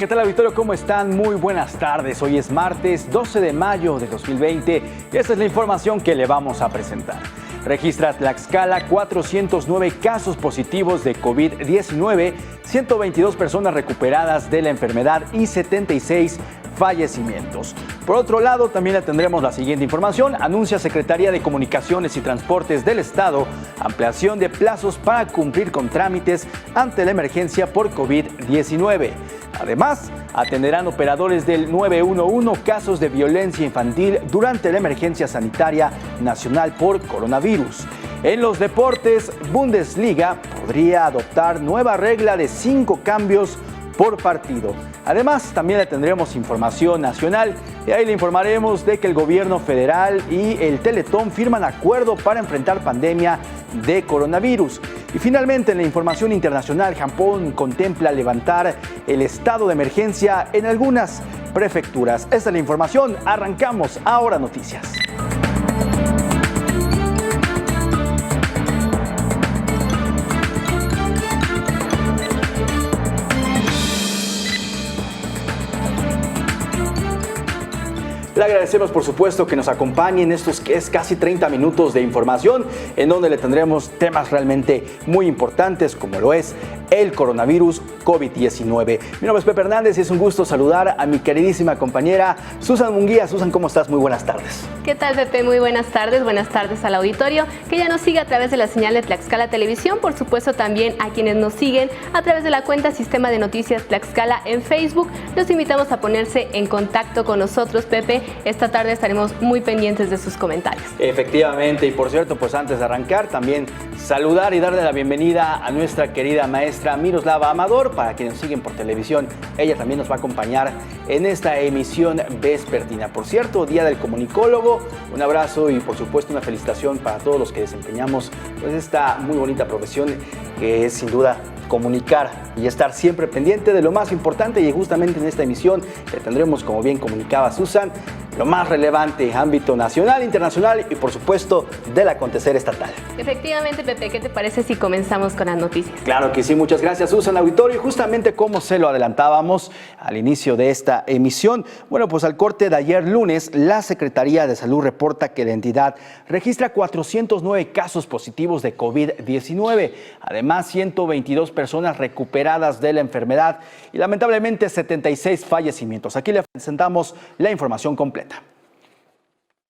¿qué tal, auditorio? ¿Cómo están? Muy buenas tardes. Hoy es martes 12 de mayo de 2020 y esta es la información que le vamos a presentar. Registra Tlaxcala 409 casos positivos de COVID-19, 122 personas recuperadas de la enfermedad y 76 fallecimientos. Por otro lado, también le tendremos la siguiente información. Anuncia Secretaría de Comunicaciones y Transportes del Estado ampliación de plazos para cumplir con trámites ante la emergencia por COVID-19. Además, atenderán operadores del 911 casos de violencia infantil durante la emergencia sanitaria nacional por coronavirus. En los deportes, Bundesliga podría adoptar nueva regla de 5 cambios por partido. Además, también le tendremos información nacional y ahí le informaremos de que el gobierno federal y el Teletón firman acuerdo para enfrentar pandemia de coronavirus. Y finalmente, en la información internacional, Japón contempla levantar el estado de emergencia en algunas prefecturas. Esta es la información. Arrancamos Ahora Noticias. Le agradecemos, por supuesto, que nos acompañe en estos que es casi 30 minutos de información, en donde le tendremos temas realmente muy importantes, como lo es el coronavirus COVID-19. Mi nombre es Pepe Hernández y es un gusto saludar a mi queridísima compañera Susan Munguía. Susan, ¿cómo estás? Muy buenas tardes. ¿Qué tal, Pepe? Muy buenas tardes al auditorio que ya nos sigue a través de la señal de Tlaxcala Televisión, por supuesto también a quienes nos siguen a través de la cuenta Sistema de Noticias Tlaxcala en Facebook. Los invitamos a ponerse en contacto con nosotros, Pepe. Esta tarde estaremos muy pendientes de sus comentarios. Efectivamente, y por cierto, pues antes de arrancar, también saludar y darle la bienvenida a nuestra querida maestra Miroslava Amador, para quienes nos siguen por televisión. Ella también nos va a acompañar en esta emisión vespertina. Por cierto, Día del Comunicólogo, un abrazo y por supuesto una felicitación para todos los que desempeñamos pues esta muy bonita profesión que es sin duda comunicar y estar siempre pendiente de lo más importante, y justamente en esta emisión le tendremos, como bien comunicaba Susan, lo más relevante, ámbito nacional, internacional y por supuesto del acontecer estatal. Efectivamente, Pepe, ¿qué te parece si comenzamos con las noticias? Claro que sí, muchas gracias, Susan, auditorio. Y justamente como se lo adelantábamos al inicio de esta emisión, bueno, pues al corte de ayer lunes, la Secretaría de Salud reporta que la entidad registra 409 casos positivos de COVID-19, además 122 personas recuperadas de la enfermedad y lamentablemente 76 fallecimientos. Aquí le presentamos la información completa.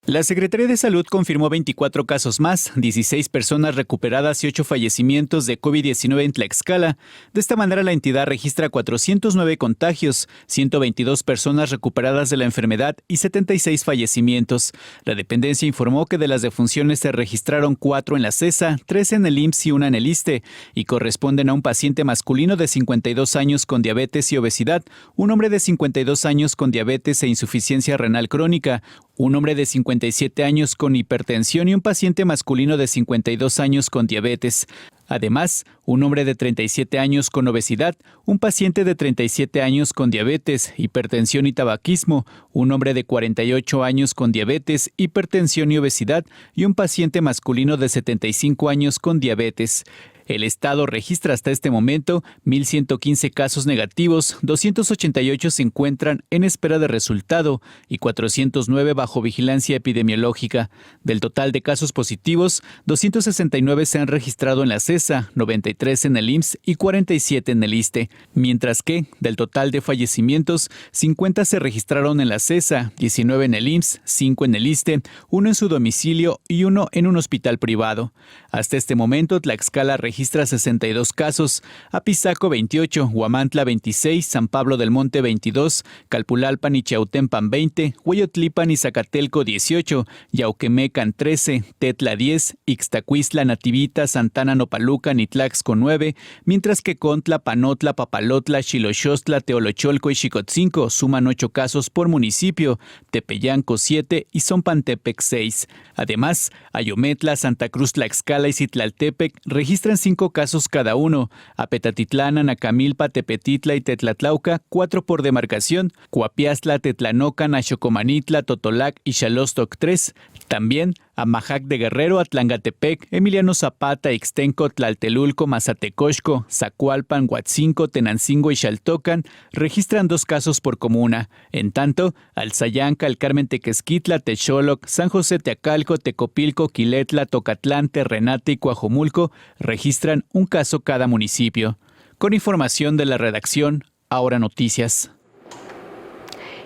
La Secretaría de Salud confirmó 24 casos más, 16 personas recuperadas y 8 fallecimientos de COVID-19 en Tlaxcala. De esta manera, la entidad registra 409 contagios, 122 personas recuperadas de la enfermedad y 76 fallecimientos. La dependencia informó que de las defunciones se registraron 4 en la CESA, 3 en el IMSS y 1 en el ISSSTE, y corresponden a un paciente masculino de 52 años con diabetes y obesidad, un hombre de 52 años con diabetes e insuficiencia renal crónica, un hombre de 57 años con hipertensión y un paciente masculino de 52 años con diabetes. Además, un hombre de 37 años con obesidad, un paciente de 37 años con diabetes, hipertensión y tabaquismo, un hombre de 48 años con diabetes, hipertensión y obesidad y un paciente masculino de 75 años con diabetes. El Estado registra hasta este momento 1,115 casos negativos, 288 se encuentran en espera de resultado y 409 bajo vigilancia epidemiológica. Del total de casos positivos, 269 se han registrado en la CESA, 93 en el IMSS y 47 en el ISSSTE, mientras que, del total de fallecimientos, 50 se registraron en la CESA, 19 en el IMSS, 5 en el ISSSTE, 1 en su domicilio y 1 en un hospital privado. Hasta este momento, Tlaxcala registra 62 casos, Apizaco 28, Huamantla 26, San Pablo del Monte 22, Calpulalpan y Chiautempan 20, Hueyotlipan y Zacatelco 18, Yauquemecan 13, Tetla 10, Ixtacuistla, Nativita, Santana, Nopalucan y Tlaxco 9, mientras que Contla, Panotla, Papalotla, Xiloxostla, Teolocholco y Xicotzinco suman 8 casos por municipio, Tepeyanco 7 y Zompantepec 6. Además, Ayometla, Santa Cruz, Tlaxcala y Citlaltepec registran 5 casos cada uno, Apetatitlán, Anacamilpa, Tepetitla y Tetlatlauca 4 por demarcación, Coapiastla, Tetlanocan, Axocomanitla, Totolac y Xalostoc 3. También Amajac de Guerrero, Atlangatepec, Emiliano Zapata, Ixtenco, Tlaltelulco, Mazatecoxco, Zacualpan, Huatzinco, Tenancingo y Xaltocan registran 2 casos por comuna. En tanto, Alzayanca, El Carmen Tequesquitla, Texoloc, San José Teacalco, Tecopilco, Quiletla, Tocatlán, Terrenate y Coajomulco registran 1 caso cada municipio. Con información de la redacción, Ahora Noticias.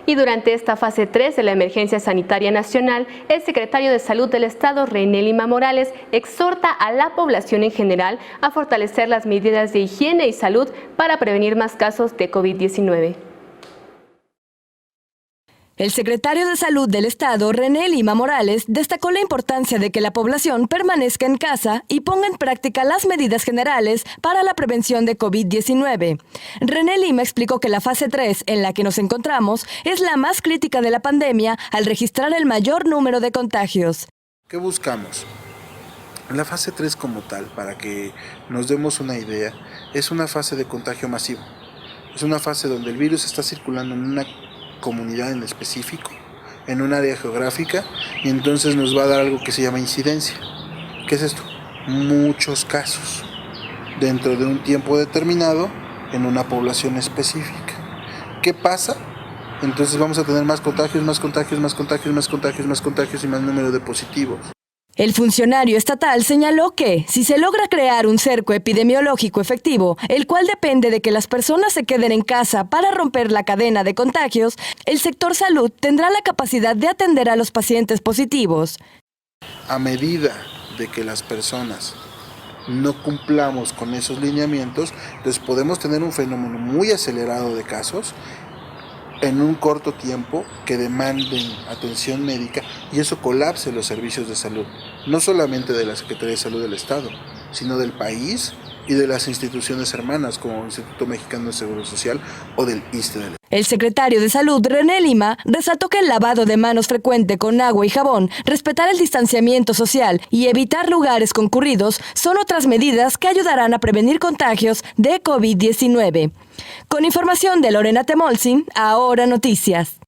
Y durante esta fase 3 de la emergencia sanitaria nacional, el secretario de Salud del Estado, René Lima Morales, exhorta a la población en general a fortalecer las medidas de higiene y salud para prevenir más casos de COVID-19. El secretario de Salud del Estado, René Lima Morales, destacó la importancia de que la población permanezca en casa y ponga en práctica las medidas generales para la prevención de COVID-19. René Lima explicó que la fase 3 en la que nos encontramos es la más crítica de la pandemia al registrar el mayor número de contagios. ¿Qué buscamos? La fase 3 como tal, para que nos demos una idea, es una fase de contagio masivo. Es una fase donde el virus está circulando en una comunidad en específico, en un área geográfica, y entonces nos va a dar algo que se llama incidencia. ¿Qué es esto? Muchos casos dentro de un tiempo determinado en una población específica. ¿Qué pasa? Entonces vamos a tener más contagios, más contagios, más contagios, más contagios, más contagios y más número de positivos. El funcionario estatal señaló que, si se logra crear un cerco epidemiológico efectivo, el cual depende de que las personas se queden en casa para romper la cadena de contagios, el sector salud tendrá la capacidad de atender a los pacientes positivos. A medida de que las personas no cumplamos con esos lineamientos, entonces podemos tener un fenómeno muy acelerado de casos en un corto tiempo que demanden atención médica y eso colapse los servicios de salud, no solamente de la Secretaría de Salud del Estado, sino del país y de las instituciones hermanas como el Instituto Mexicano de Seguro Social o del ISSSTE. El secretario de Salud, René Lima, resaltó que el lavado de manos frecuente con agua y jabón, respetar el distanciamiento social y evitar lugares concurridos son otras medidas que ayudarán a prevenir contagios de COVID-19. Con información de Lorena Temolsin, Ahora Noticias.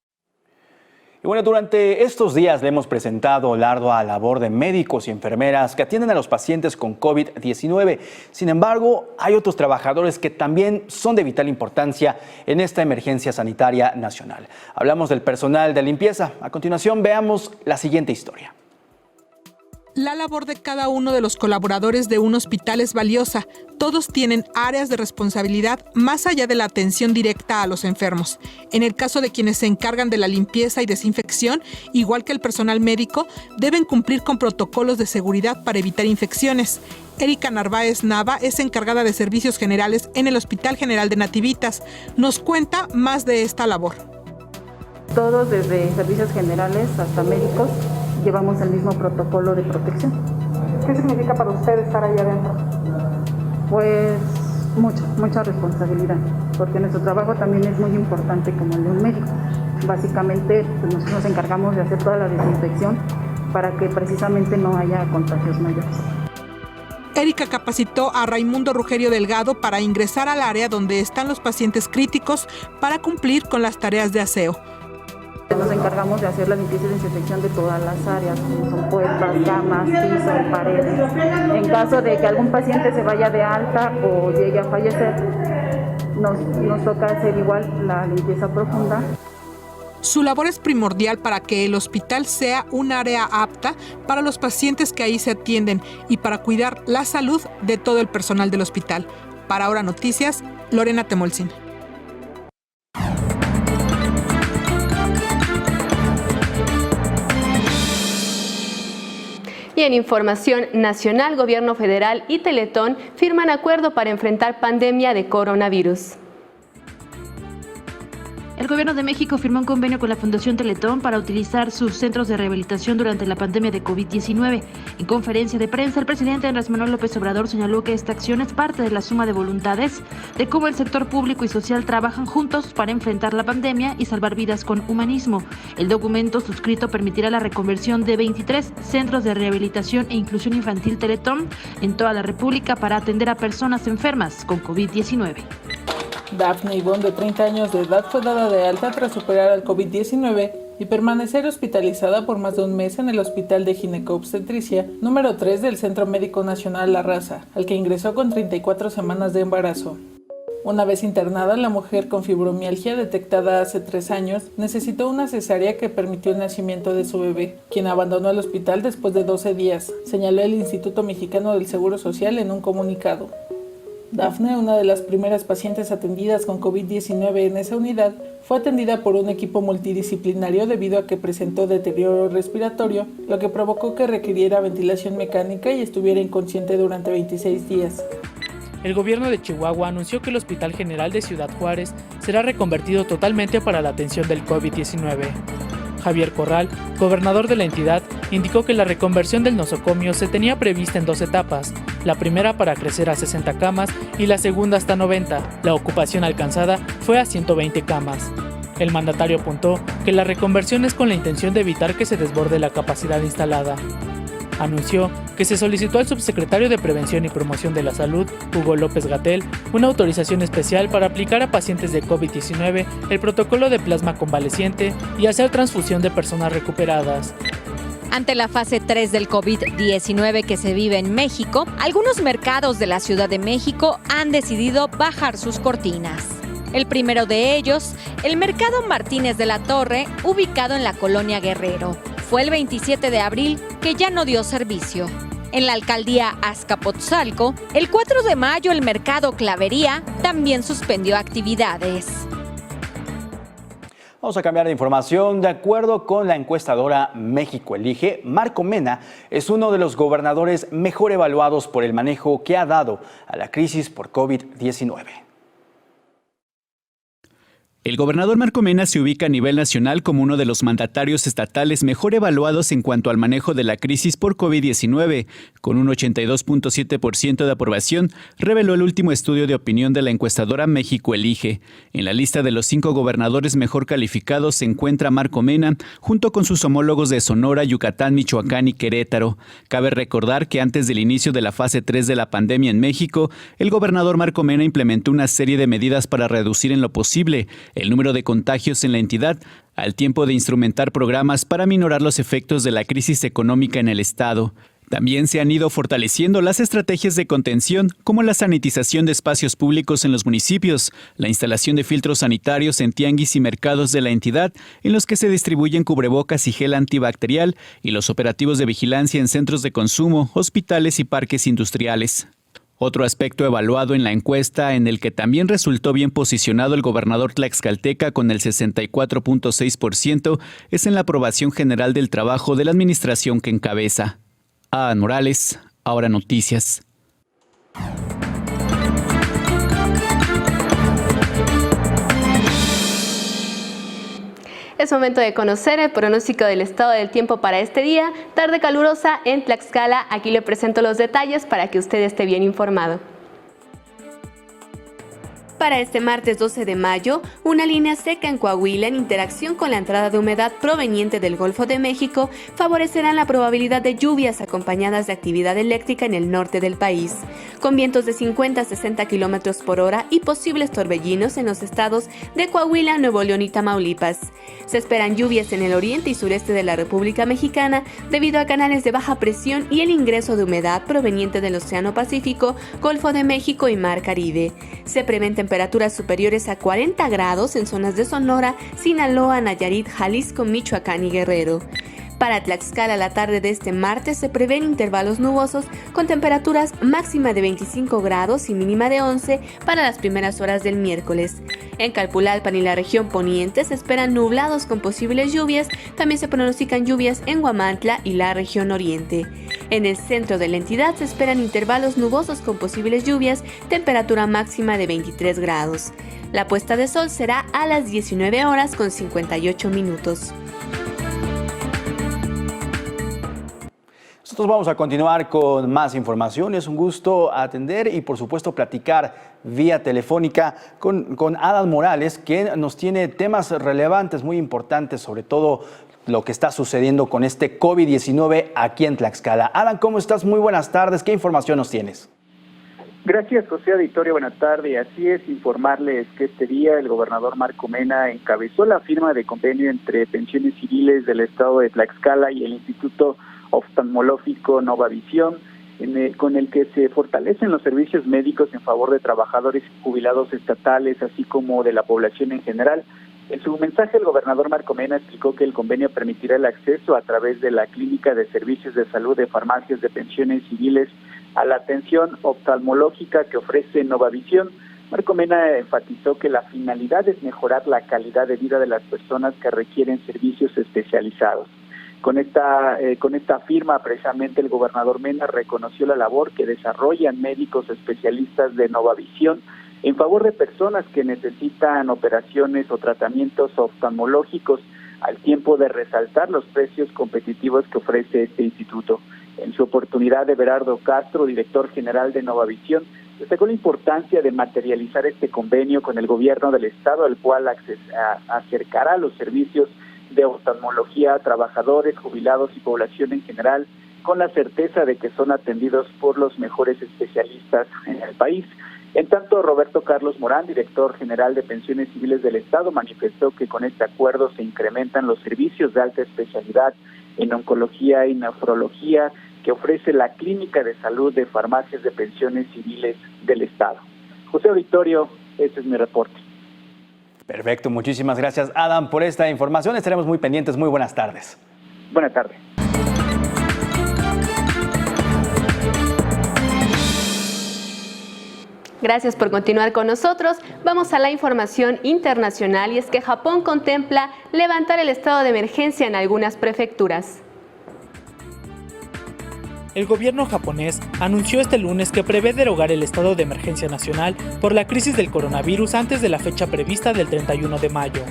Y bueno, durante estos días le hemos presentado la ardua labor de médicos y enfermeras que atienden a los pacientes con COVID-19. Sin embargo, hay otros trabajadores que también son de vital importancia en esta emergencia sanitaria nacional. Hablamos del personal de limpieza. A continuación, veamos la siguiente historia. La labor de cada uno de los colaboradores de un hospital es valiosa. Todos tienen áreas de responsabilidad más allá de la atención directa a los enfermos. En el caso de quienes se encargan de la limpieza y desinfección, igual que el personal médico, deben cumplir con protocolos de seguridad para evitar infecciones. Erika Narváez Nava es encargada de servicios generales en el Hospital General de Nativitas. Nos cuenta más de esta labor. Todos, desde servicios generales hasta médicos, llevamos el mismo protocolo de protección. ¿Qué significa para usted estar ahí adentro? Pues mucha responsabilidad, porque nuestro trabajo también es muy importante como el de un médico. Básicamente, pues nosotros nos encargamos de hacer toda la desinfección para que precisamente no haya contagios mayores. Erika capacitó a Raimundo Rugerio Delgado para ingresar al área donde están los pacientes críticos para cumplir con las tareas de aseo. Nos encargamos de hacer la limpieza y desinfección de todas las áreas, como son puertas, camas, pisos, paredes. En caso de que algún paciente se vaya de alta o llegue a fallecer, nos toca hacer igual la limpieza profunda. Su labor es primordial para que el hospital sea un área apta para los pacientes que ahí se atienden y para cuidar la salud de todo el personal del hospital. Para Ahora Noticias, Lorena Temolsin. Y en información nacional, Gobierno Federal y Teletón firman acuerdo para enfrentar pandemia de coronavirus. El Gobierno de México firmó un convenio con la Fundación Teletón para utilizar sus centros de rehabilitación durante la pandemia de COVID-19. En conferencia de prensa, el presidente Andrés Manuel López Obrador señaló que esta acción es parte de la suma de voluntades de cómo el sector público y social trabajan juntos para enfrentar la pandemia y salvar vidas con humanismo. El documento suscrito permitirá la reconversión de 23 centros de rehabilitación e inclusión infantil Teletón en toda la República para atender a personas enfermas con COVID-19. Dafne Ivonne, de 30 años de edad, fue dada de alta tras superar el COVID-19 y permanecer hospitalizada por más de un mes en el Hospital de Gineco-Obstetricia número 3 del Centro Médico Nacional La Raza, al que ingresó con 34 semanas de embarazo. Una vez internada, la mujer con fibromialgia detectada hace 3 años necesitó una cesárea que permitió el nacimiento de su bebé, quien abandonó el hospital después de 12 días, señaló el Instituto Mexicano del Seguro Social en un comunicado. Dafne, una de las primeras pacientes atendidas con COVID-19 en esa unidad, fue atendida por un equipo multidisciplinario debido a que presentó deterioro respiratorio, lo que provocó que requiriera ventilación mecánica y estuviera inconsciente durante 26 días. El gobierno de Chihuahua anunció que el Hospital General de Ciudad Juárez será reconvertido totalmente para la atención del COVID-19. Javier Corral, gobernador de la entidad, indicó que la reconversión del nosocomio se tenía prevista en 2 etapas, la primera para crecer a 60 camas y la segunda hasta 90. La ocupación alcanzada fue a 120 camas. El mandatario apuntó que la reconversión es con la intención de evitar que se desborde la capacidad instalada. Anunció que se solicitó al subsecretario de Prevención y Promoción de la Salud, Hugo López-Gatell, una autorización especial para aplicar a pacientes de COVID-19 el protocolo de plasma convaleciente y hacer transfusión de personas recuperadas. Ante la fase 3 del COVID-19 que se vive en México, algunos mercados de la Ciudad de México han decidido bajar sus cortinas. El primero de ellos, el Mercado Martínez de la Torre, ubicado en la Colonia Guerrero. Fue el 27 de abril que ya no dio servicio. En la alcaldía Azcapotzalco, el 4 de mayo el Mercado Clavería también suspendió actividades. Vamos a cambiar de información. De acuerdo con la encuestadora México Elige, Marco Mena es uno de los gobernadores mejor evaluados por el manejo que ha dado a la crisis por COVID-19. El gobernador Marco Mena se ubica a nivel nacional como uno de los mandatarios estatales mejor evaluados en cuanto al manejo de la crisis por COVID-19, con un 82.7% de aprobación, reveló el último estudio de opinión de la encuestadora México Elige. En la lista de los 5 gobernadores mejor calificados se encuentra Marco Mena, junto con sus homólogos de Sonora, Yucatán, Michoacán y Querétaro. Cabe recordar que antes del inicio de la fase 3 de la pandemia en México, el gobernador Marco Mena implementó una serie de medidas para reducir en lo posible el número de contagios en la entidad, al tiempo de instrumentar programas para minorar los efectos de la crisis económica en el estado. También se han ido fortaleciendo las estrategias de contención, como la sanitización de espacios públicos en los municipios, la instalación de filtros sanitarios en tianguis y mercados de la entidad, en los que se distribuyen cubrebocas y gel antibacterial, y los operativos de vigilancia en centros de consumo, hospitales y parques industriales. Otro aspecto evaluado en la encuesta, en el que también resultó bien posicionado el gobernador tlaxcalteca con el 64.6%, es en la aprobación general del trabajo de la administración que encabeza. Adán Morales, Ahora Noticias. Es momento de conocer el pronóstico del estado del tiempo para este día. Tarde calurosa en Tlaxcala. Aquí le presento los detalles para que usted esté bien informado. Para este martes 12 de mayo, una línea seca en Coahuila en interacción con la entrada de humedad proveniente del Golfo de México favorecerán la probabilidad de lluvias acompañadas de actividad eléctrica en el norte del país, con vientos de 50 a 60 kilómetros por hora y posibles torbellinos en los estados de Coahuila, Nuevo León y Tamaulipas. Se esperan lluvias en el oriente y sureste de la República Mexicana debido a canales de baja presión y el ingreso de humedad proveniente del Océano Pacífico, Golfo de México y Mar Caribe. Se prevén temperaturas superiores a 40 grados en zonas de Sonora, Sinaloa, Nayarit, Jalisco, Michoacán y Guerrero. Para Tlaxcala, la tarde de este martes se prevén intervalos nubosos con temperaturas máxima de 25 grados y mínima de 11 para las primeras horas del miércoles. En Calpulalpan y la región poniente se esperan nublados con posibles lluvias, también se pronostican lluvias en Huamantla y la región oriente. En el centro de la entidad se esperan intervalos nubosos con posibles lluvias, temperatura máxima de 23 grados. La puesta de sol será a las 19 horas con 58 minutos. Nosotros vamos a continuar con más información. Es un gusto atender y, por supuesto, platicar vía telefónica con Adán Morales, quien nos tiene temas relevantes, muy importantes, sobre todo lo que está sucediendo con este COVID-19 aquí en Tlaxcala. Adán, ¿cómo estás? Muy buenas tardes. ¿Qué información nos tienes? Gracias, José Auditorio. Buenas tardes. Así es, informarles que este día el gobernador Marco Mena encabezó la firma de convenio entre Pensiones Civiles del Estado de Tlaxcala y el Instituto Oftalmológico Novavisión, con el que se fortalecen los servicios médicos en favor de trabajadores jubilados estatales, así como de la población en general. En su mensaje, el gobernador Marco Mena explicó que el convenio permitirá el acceso a través de la Clínica de Servicios de Salud de Farmacias de Pensiones Civiles a la atención oftalmológica que ofrece Novavisión. Marco Mena enfatizó que la finalidad es mejorar la calidad de vida de las personas que requieren servicios especializados. Con esta firma, precisamente, el gobernador Mena reconoció la labor que desarrollan médicos especialistas de Novavisión en favor de personas que necesitan operaciones o tratamientos oftalmológicos, al tiempo de resaltar los precios competitivos que ofrece este instituto. En su oportunidad, Everardo Castro, director general de Novavisión, destacó la importancia de materializar este convenio con el gobierno del estado, al cual acercará los servicios de oftalmología a trabajadores, jubilados y población en general, con la certeza de que son atendidos por los mejores especialistas en el país. En tanto, Roberto Carlos Morán, director general de Pensiones Civiles del Estado, manifestó que con este acuerdo se incrementan los servicios de alta especialidad en oncología y nefrología que ofrece la Clínica de Salud de Farmacias de Pensiones Civiles del Estado. José Auditorio, este es mi reporte. Perfecto, muchísimas gracias, Adam, por esta información. Estaremos muy pendientes. Muy buenas tardes. Buenas tardes. Gracias por continuar con nosotros. Vamos a la información internacional, y es que Japón contempla levantar el estado de emergencia en algunas prefecturas. El gobierno japonés anunció este lunes que prevé derogar el estado de emergencia nacional por la crisis del coronavirus antes de la fecha prevista del 31 de mayo.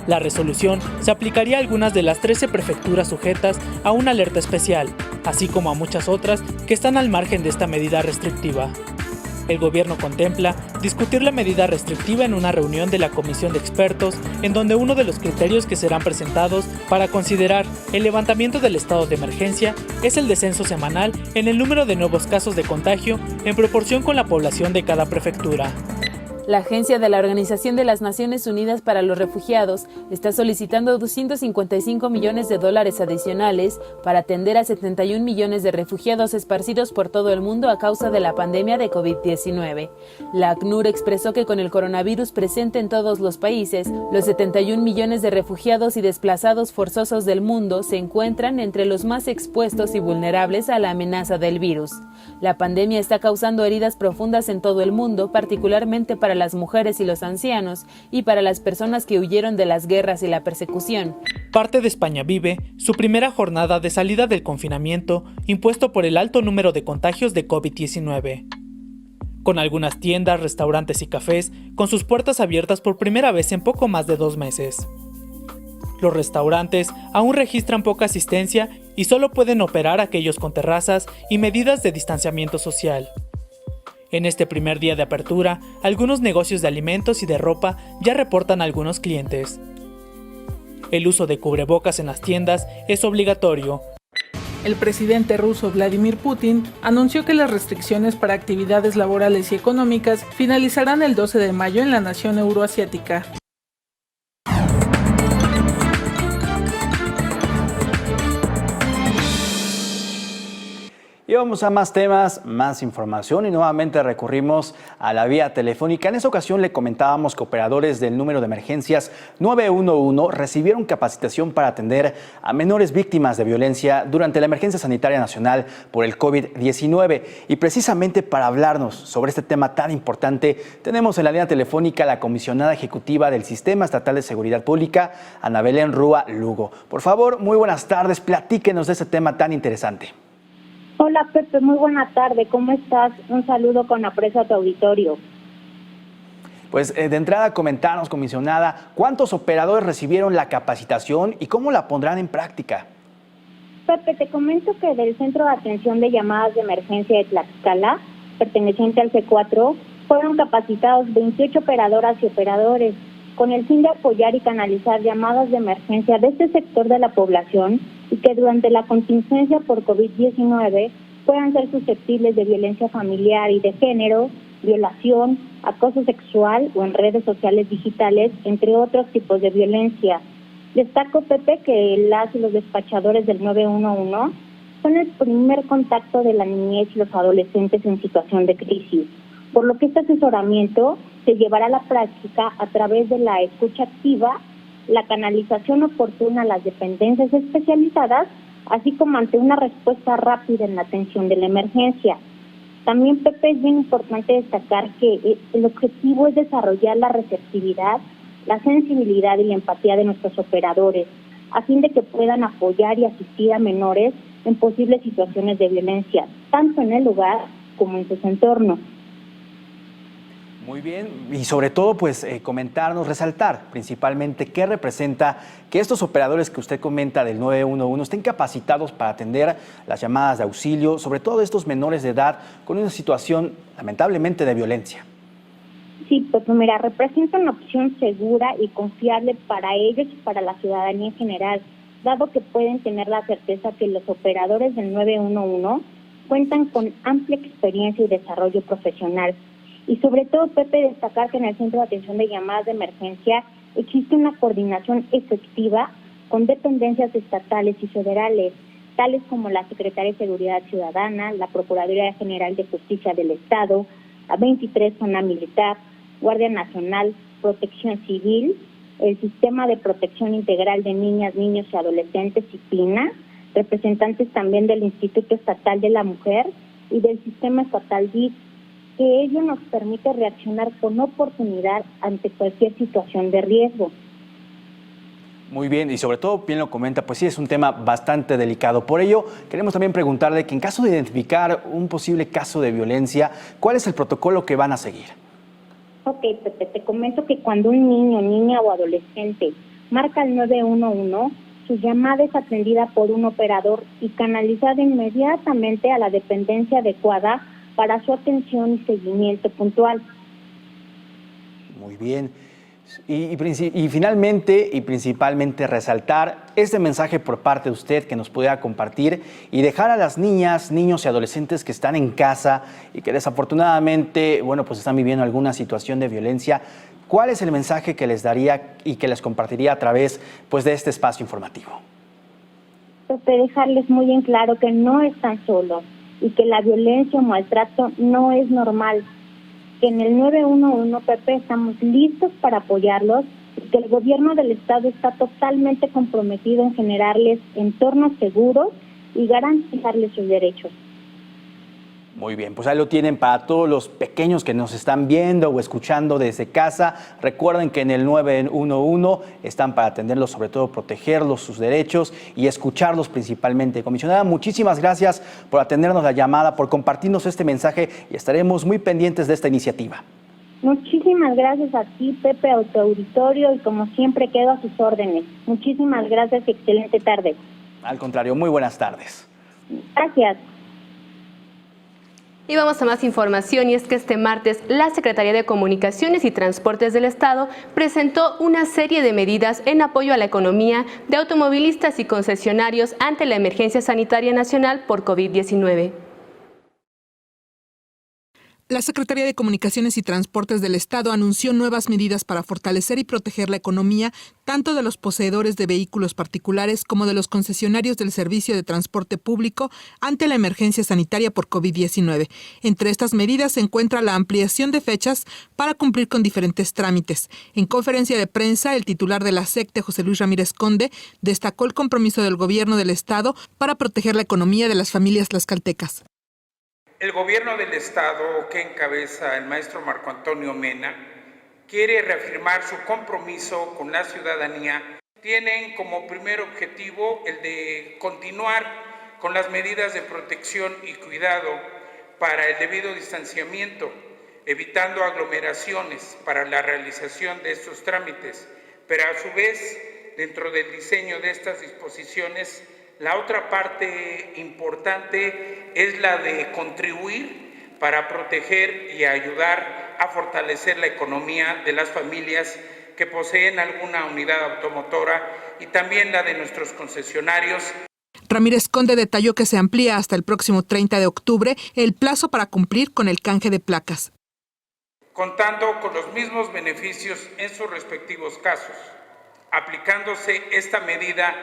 La resolución se aplicaría a algunas de las 13 prefecturas sujetas a una alerta especial, así como a muchas otras que están al margen de esta medida restrictiva. El gobierno contempla discutir la medida restrictiva en una reunión de la comisión de expertos, en donde uno de los criterios que serán presentados para considerar el levantamiento del estado de emergencia es el descenso semanal en el número de nuevos casos de contagio en proporción con la población de cada prefectura. La Agencia de la Organización de las Naciones Unidas para los Refugiados está solicitando $255 millones adicionales para atender a 71 millones de refugiados esparcidos por todo el mundo a causa de la pandemia de COVID-19. La ACNUR expresó que con el coronavirus presente en todos los países, los 71 millones de refugiados y desplazados forzosos del mundo se encuentran entre los más expuestos y vulnerables a la amenaza del virus. La pandemia está causando heridas profundas en todo el mundo, particularmente para las mujeres y los ancianos, y para las personas que huyeron de las guerras y la persecución. Parte de España vive su primera jornada de salida del confinamiento impuesto por el alto número de contagios de COVID-19. Con algunas tiendas, restaurantes y cafés con sus puertas abiertas por primera vez en poco más de 2 meses. Los restaurantes aún registran poca asistencia y solo pueden operar aquellos con terrazas y medidas de distanciamiento social. En este primer día de apertura, algunos negocios de alimentos y de ropa ya reportan a algunos clientes. El uso de cubrebocas en las tiendas es obligatorio. El presidente ruso Vladimir Putin anunció que las restricciones para actividades laborales y económicas finalizarán el 12 de mayo en la nación euroasiática. Y vamos a más temas, más información, y nuevamente recurrimos a la vía telefónica. En esa ocasión le comentábamos que operadores del número de emergencias 911 recibieron capacitación para atender a menores víctimas de violencia durante la emergencia sanitaria nacional por el COVID-19. Y precisamente para hablarnos sobre este tema tan importante, tenemos en la línea telefónica a la comisionada ejecutiva del Sistema Estatal de Seguridad Pública, Ana Belén Rúa Lugo. Por favor, muy buenas tardes, platíquenos de este tema tan interesante. Hola Pepe, muy buena tarde, ¿cómo estás? Un saludo con aprecio a tu auditorio. Pues de entrada comentarnos, comisionada, ¿cuántos operadores recibieron la capacitación y cómo la pondrán en práctica? Pepe, te comento que del Centro de Atención de Llamadas de Emergencia de Tlaxcala, perteneciente al C4, fueron capacitados 28 operadoras y operadores, con el fin de apoyar y canalizar llamadas de emergencia de este sector de la población y que durante la contingencia por COVID-19 puedan ser susceptibles de violencia familiar y de género, violación, acoso sexual o en redes sociales digitales, entre otros tipos de violencia. Destaco, Pepe, que las y los despachadores del 911 son el primer contacto de la niñez y los adolescentes en situación de crisis, por lo que este asesoramiento se llevará a la práctica a través de la escucha activa, la canalización oportuna a las dependencias especializadas, así como ante una respuesta rápida en la atención de la emergencia. También, Pepe, es bien importante destacar que el objetivo es desarrollar la receptividad, la sensibilidad y la empatía de nuestros operadores, a fin de que puedan apoyar y asistir a menores en posibles situaciones de violencia, tanto en el lugar como en sus entornos. Muy bien, y sobre todo pues comentarnos, resaltar principalmente qué representa que estos operadores que usted comenta del 911 estén capacitados para atender las llamadas de auxilio, sobre todo de estos menores de edad con una situación lamentablemente de violencia. Sí, pues mira, representa una opción segura y confiable para ellos y para la ciudadanía en general, dado que pueden tener la certeza que los operadores del 911 cuentan con amplia experiencia y desarrollo profesional. Y sobre todo, Pepe, destacar que en el Centro de Atención de Llamadas de Emergencia existe una coordinación efectiva con dependencias estatales y federales, tales como la Secretaría de Seguridad Ciudadana, la Procuraduría General de Justicia del Estado, la 23 Zona Militar, Guardia Nacional, Protección Civil, el Sistema de Protección Integral de Niñas, Niños y Adolescentes, CIPINA, representantes también del Instituto Estatal de la Mujer y del Sistema Estatal DIF, que ello nos permite reaccionar con oportunidad ante cualquier situación de riesgo. Muy bien, y sobre todo, bien lo comenta, pues sí, es un tema bastante delicado. Por ello, queremos también preguntarle que en caso de identificar un posible caso de violencia, ¿cuál es el protocolo que van a seguir? Ok, Pepe, te comento que cuando un niño, niña o adolescente marca el 911, su llamada es atendida por un operador y canalizada inmediatamente a la dependencia adecuada para su atención y seguimiento puntual. Muy bien. Y finalmente y principalmente resaltar este mensaje por parte de usted que nos pudiera compartir y dejar a las niñas, niños y adolescentes que están en casa y que desafortunadamente, bueno, pues están viviendo alguna situación de violencia. ¿Cuál es el mensaje que les daría y que les compartiría a través, pues, de este espacio informativo? Dejarles muy en claro que no están solos y que la violencia o maltrato no es normal. Que en el 911, Pepe, estamos listos para apoyarlos y que el gobierno del estado está totalmente comprometido en generarles entornos seguros y garantizarles sus derechos. Muy bien, pues ahí lo tienen para todos los pequeños que nos están viendo o escuchando desde casa. Recuerden que en el 911 están para atenderlos, sobre todo protegerlos, sus derechos y escucharlos principalmente. Comisionada, muchísimas gracias por atendernos la llamada, por compartirnos este mensaje y estaremos muy pendientes de esta iniciativa. Muchísimas gracias a ti, Pepe, a tu auditorio, y como siempre quedo a sus órdenes. Muchísimas gracias y excelente tarde. Al contrario, muy buenas tardes. Gracias. Y vamos a más información, y es que este martes la Secretaría de Comunicaciones y Transportes del Estado presentó una serie de medidas en apoyo a la economía de automovilistas y concesionarios ante la emergencia sanitaria nacional por COVID-19. La Secretaría de Comunicaciones y Transportes del Estado anunció nuevas medidas para fortalecer y proteger la economía tanto de los poseedores de vehículos particulares como de los concesionarios del servicio de transporte público ante la emergencia sanitaria por COVID-19. Entre estas medidas se encuentra la ampliación de fechas para cumplir con diferentes trámites. En conferencia de prensa, el titular de la SECTE, José Luis Ramírez Conde, destacó el compromiso del gobierno del Estado para proteger la economía de las familias tlaxcaltecas. El gobierno del Estado, que encabeza el maestro Marco Antonio Mena, quiere reafirmar su compromiso con la ciudadanía. Tienen como primer objetivo el de continuar con las medidas de protección y cuidado para el debido distanciamiento, evitando aglomeraciones para la realización de estos trámites, pero a su vez, dentro del diseño de estas disposiciones, la otra parte importante es la de contribuir para proteger y ayudar a fortalecer la economía de las familias que poseen alguna unidad automotora y también la de nuestros concesionarios. Ramírez Conde detalló que se amplía hasta el próximo 30 de octubre el plazo para cumplir con el canje de placas. Contando con los mismos beneficios en sus respectivos casos, aplicándose esta medida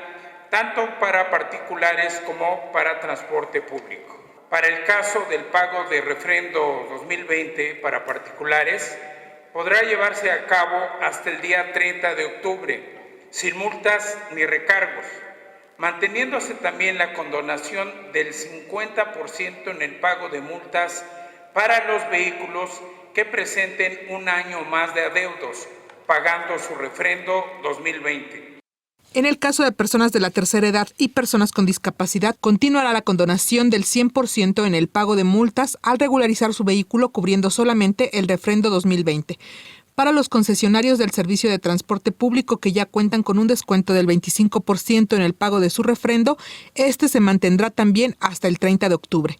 tanto para particulares como para transporte público. Para el caso del pago de refrendo 2020 para particulares, podrá llevarse a cabo hasta el día 30 de octubre, sin multas ni recargos, manteniéndose también la condonación del 50% en el pago de multas para los vehículos que presenten un año más de adeudos, pagando su refrendo 2020. En el caso de personas de la tercera edad y personas con discapacidad, continuará la condonación del 100% en el pago de multas al regularizar su vehículo, cubriendo solamente el refrendo 2020. Para los concesionarios del servicio de transporte público que ya cuentan con un descuento del 25% en el pago de su refrendo, este se mantendrá también hasta el 30 de octubre.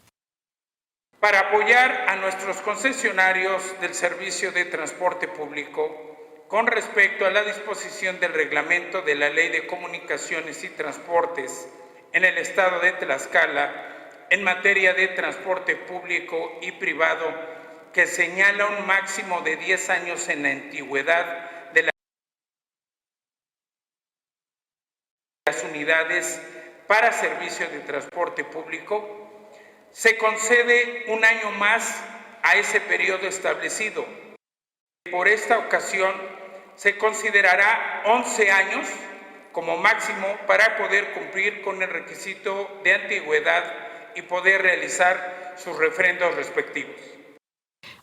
Para apoyar a nuestros concesionarios del servicio de transporte público, con respecto a la disposición del reglamento de la Ley de Comunicaciones y Transportes en el Estado de Tlaxcala en materia de transporte público y privado, que señala un máximo de 10 años en la antigüedad de las unidades para servicio de transporte público, se concede un año más a ese periodo establecido. Por esta ocasión, se considerará 11 años como máximo para poder cumplir con el requisito de antigüedad y poder realizar sus refrendos respectivos.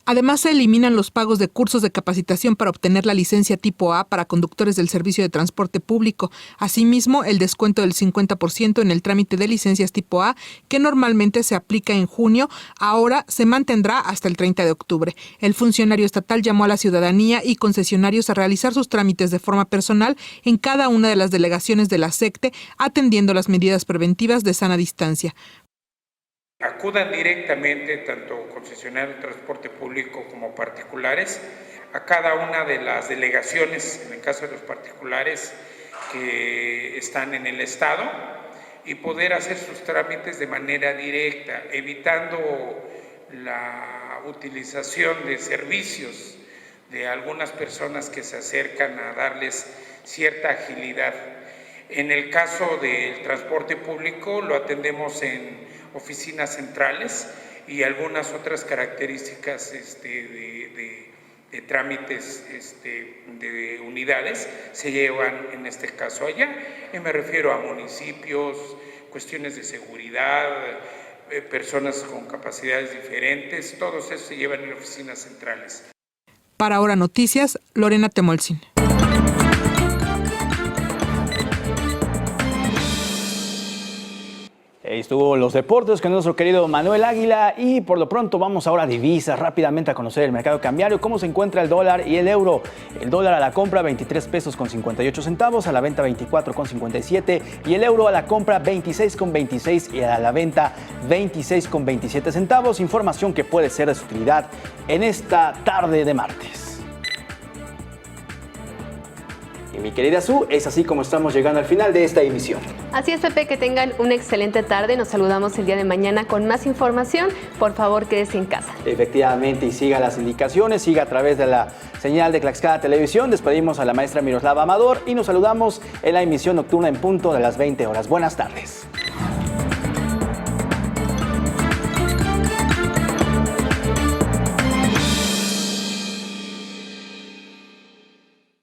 Además, se eliminan los pagos de cursos de capacitación para obtener la licencia tipo A para conductores del servicio de transporte público. Asimismo, el descuento del 50% en el trámite de licencias tipo A, que normalmente se aplica en junio, ahora se mantendrá hasta el 30 de octubre. El funcionario estatal llamó a la ciudadanía y concesionarios a realizar sus trámites de forma personal en cada una de las delegaciones de la SECTE, atendiendo las medidas preventivas de sana distancia. Acudan directamente, tanto concesionarios de transporte público como particulares, a cada una de las delegaciones, en el caso de los particulares que están en el Estado, y poder hacer sus trámites de manera directa, evitando la utilización de servicios de algunas personas que se acercan a darles cierta agilidad. En el caso del transporte público lo atendemos en oficinas centrales y algunas otras características de trámites de unidades se llevan en este caso allá. Y me refiero a municipios, cuestiones de seguridad, personas con capacidades diferentes, todo eso se lleva en oficinas centrales. Para Ahora Noticias, Lorena Temolsin. Estuvo los deportes con nuestro querido Manuel Águila y por lo pronto vamos ahora a divisas, rápidamente a conocer el mercado cambiario, cómo se encuentra el dólar y el euro. El dólar a la compra 23 pesos con 58 centavos, a la venta 24 con 57 y el euro a la compra 26 con 26 y a la venta 26 con 27 centavos. Información que puede ser de su utilidad en esta tarde de martes. Y mi querida Su, es así como estamos llegando al final de esta emisión. Así es, Pepe, que tengan una excelente tarde. Nos saludamos el día de mañana con más información. Por favor, quédese en casa. Efectivamente, y siga las indicaciones, siga a través de la señal de Tlaxcala Televisión. Despedimos a la maestra Miroslava Amador y nos saludamos en la emisión nocturna en punto de las 20 horas. Buenas tardes.